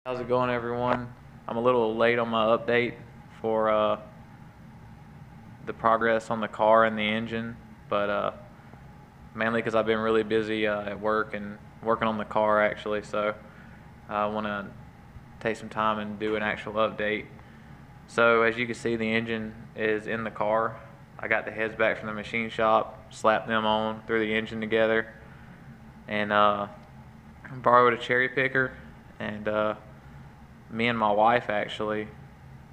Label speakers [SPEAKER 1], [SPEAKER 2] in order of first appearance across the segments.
[SPEAKER 1] How's it going, everyone? I'm a little late on my update for the progress on the car and the engine, but mainly because I've been really busy at work and working on the car actually, so I want to take some time and do an actual update. So as you can see, the engine is in the car. I got the heads back from the machine shop, slapped them on, threw the engine together, and borrowed a cherry picker, and me and my wife actually,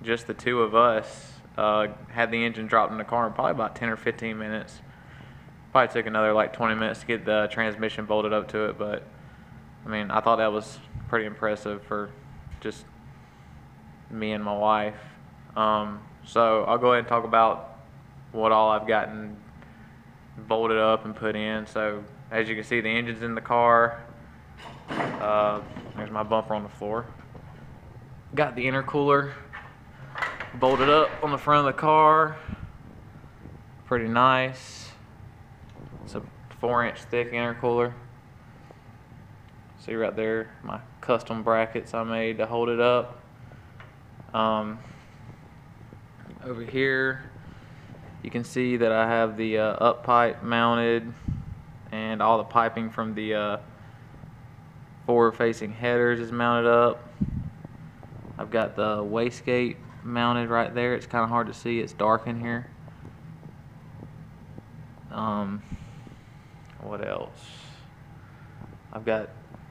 [SPEAKER 1] just the two of us, had the engine dropped in the car in probably about 10 or 15 minutes. Probably took another like 20 minutes to get the transmission bolted up to it, but I mean, I thought that was pretty impressive for just me and my wife. So I'll go ahead and talk about what all I've gotten bolted up and put in. So as you can see, the engine's in the car. There's my bumper on the floor. Got the intercooler bolted up on the front of the car. Pretty nice. It's a 4-inch thick intercooler. See right there, my custom brackets I made to hold it up. Over here, you can see that I have the up pipe mounted and all the piping from the forward-facing headers is mounted up. I've got the wastegate mounted right there. It's kind of hard to see, it's dark in here. What else? I've got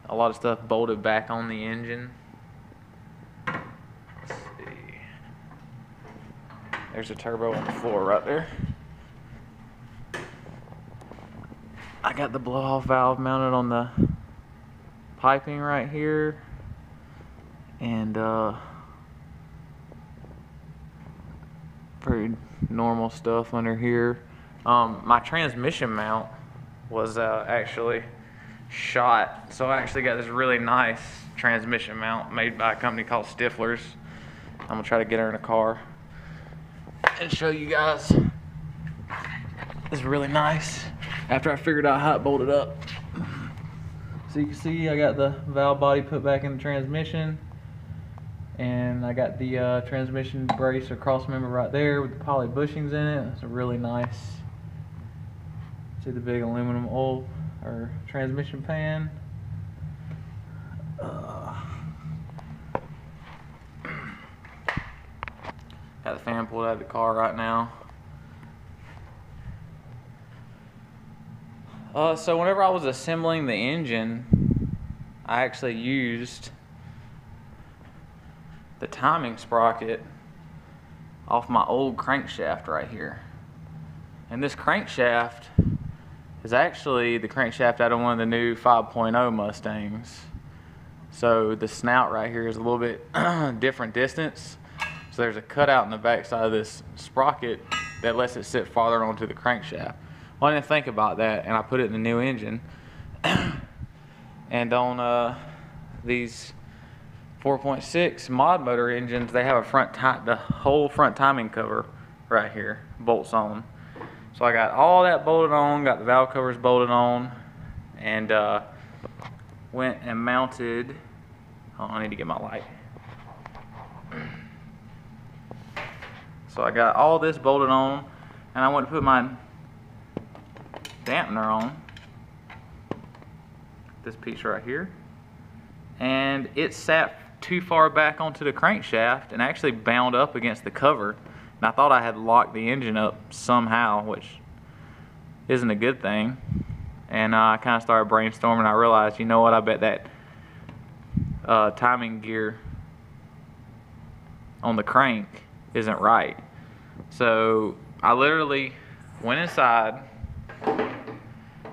[SPEAKER 1] a lot of stuff bolted back on the engine. Let's see. There's a turbo on the floor right there. I got the blow-off valve mounted on the piping right here, and pretty normal stuff under here. My transmission mount was actually shot, so I actually got this really nice transmission mount made by a company called Stifler's. I'm gonna try to get her in a car and show you guys. It's really nice after I figured out how it bolted up. So you can see I got the valve body put back in the transmission, and I got the transmission brace or cross member right there with the poly bushings in it. It's a really nice. See the big aluminum oil or transmission pan. Got the fan pulled out of the car right now. So whenever I was assembling the engine, I actually used the timing sprocket off my old crankshaft right here. And this crankshaft is actually the crankshaft out of one of the new 5.0 Mustangs. So the snout right here is a little bit different distance. So there's a cutout in the back side of this sprocket that lets it sit farther onto the crankshaft. Well, I didn't think about that, and I put it in the new engine. And on these 4.6 mod motor engines, they have a the whole front timing cover right here bolts on. So I got all that bolted on, got the valve covers bolted on, and went and mounted. Oh, I need to get my light. So I got all this bolted on, and I went to put my dampener on, this piece right here, and it sat too far back onto the crankshaft and actually bound up against the cover. And I thought I had locked the engine up somehow, which isn't a good thing. And I kind of started brainstorming. I realized, you know what, I bet that timing gear on the crank isn't right. So I literally went inside,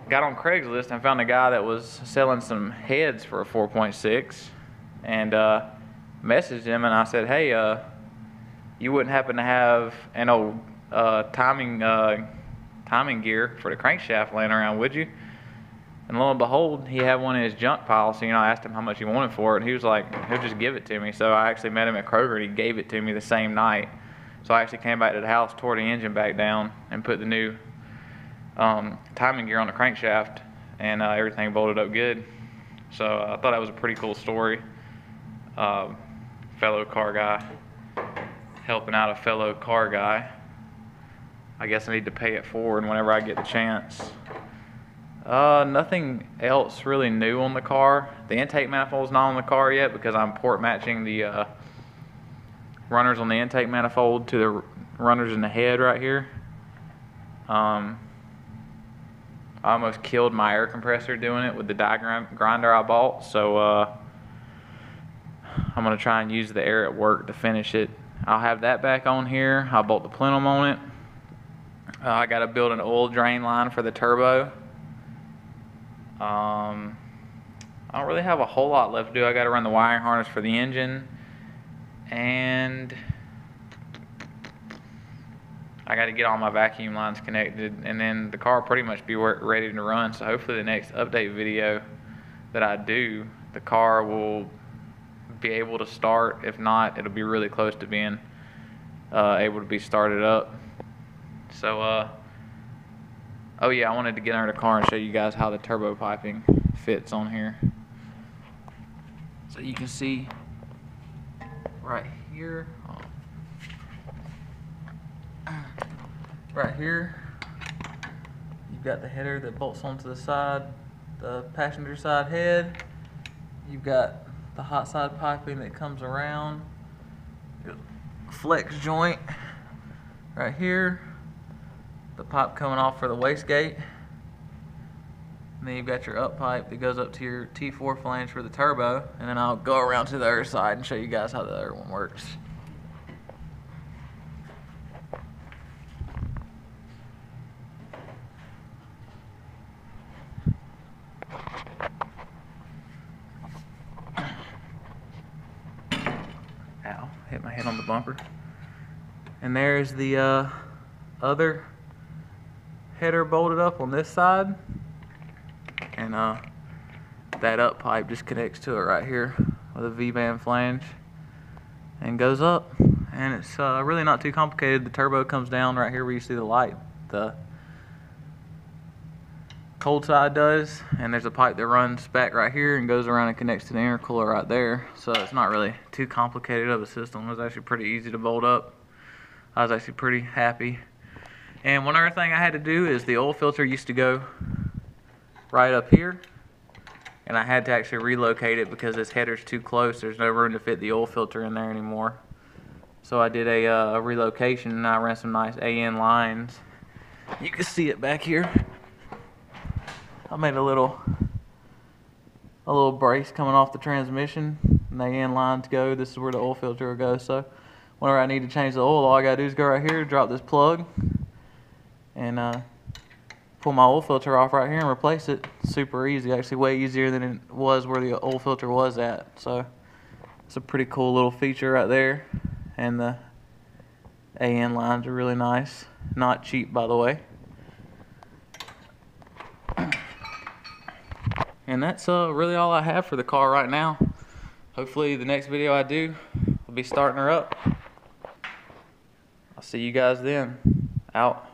[SPEAKER 1] got on Craigslist, and found a guy that was selling some heads for a 4.6, and messaged him, and I said, hey, you wouldn't happen to have an old timing gear for the crankshaft laying around, would you? And lo and behold, he had one in his junk pile. So I asked him how much he wanted for it, and he was like, he'll just give it to me. So I actually met him at Kroger, and he gave it to me the same night. So I actually came back to the house, tore the engine back down, and put the new timing gear on the crankshaft, and everything bolted up good. So I thought that was a pretty cool story. fellow car guy, helping out a fellow car guy. I guess I need to pay it forward whenever I get the chance. Nothing else really new on the car. The intake manifold's not on the car yet because I'm port matching the runners on the intake manifold to the runners in the head right here. I almost killed my air compressor doing it with the diagram grinder I bought, so I'm going to try and use the air at work to finish it. I'll have that back on here. I bolt the plenum on it. I got to build an oil drain line for the turbo. I don't really have a whole lot left to do. I got to run the wiring harness for the engine, and I got to get all my vacuum lines connected, and then the car will pretty much be ready to run. So hopefully the next update video that I do, the car will be able to start. If not, it'll be really close to being able to be started up. So oh yeah, I wanted to get under the car and show you guys how the turbo piping fits on here. So you can see right here, right here, you've got the header that bolts onto the side, the passenger side head. You've got the hot side piping that comes around, flex joint right here, the pipe coming off for the wastegate. And then you've got your up pipe that goes up to your T4 flange for the turbo, and then I'll go around to the other side and show you guys how the other one works. Ow, hit my head on the bumper. And there's the other header bolted up on this side. And that up pipe just connects to it right here with a V-band flange and goes up. And it's really not too complicated. The turbo comes down right here where you see the light. The cold side does, and there's a pipe that runs back right here and goes around and connects to the intercooler right there. So it's not really too complicated of a system. It was actually pretty easy to bolt up. I was actually pretty happy. And one other thing I had to do is the oil filter used to go right up here, and I had to actually relocate it because this header's too close. There's no room to fit the oil filter in there anymore. So I did a relocation, and I ran some nice AN lines. You can see it back here. I made a little brace coming off the transmission, and the AN lines go. This is where the oil filter will go. So whenever I need to change the oil, all I gotta do is go right here, drop this plug, and pull my oil filter off right here and replace it. Super easy, actually way easier than it was where the oil filter was at. So it's a pretty cool little feature right there. And the AN lines are really nice. Not cheap, by the way. And that's really all I have for the car right now. Hopefully the next video I do will be starting her up. I'll see you guys then. Out.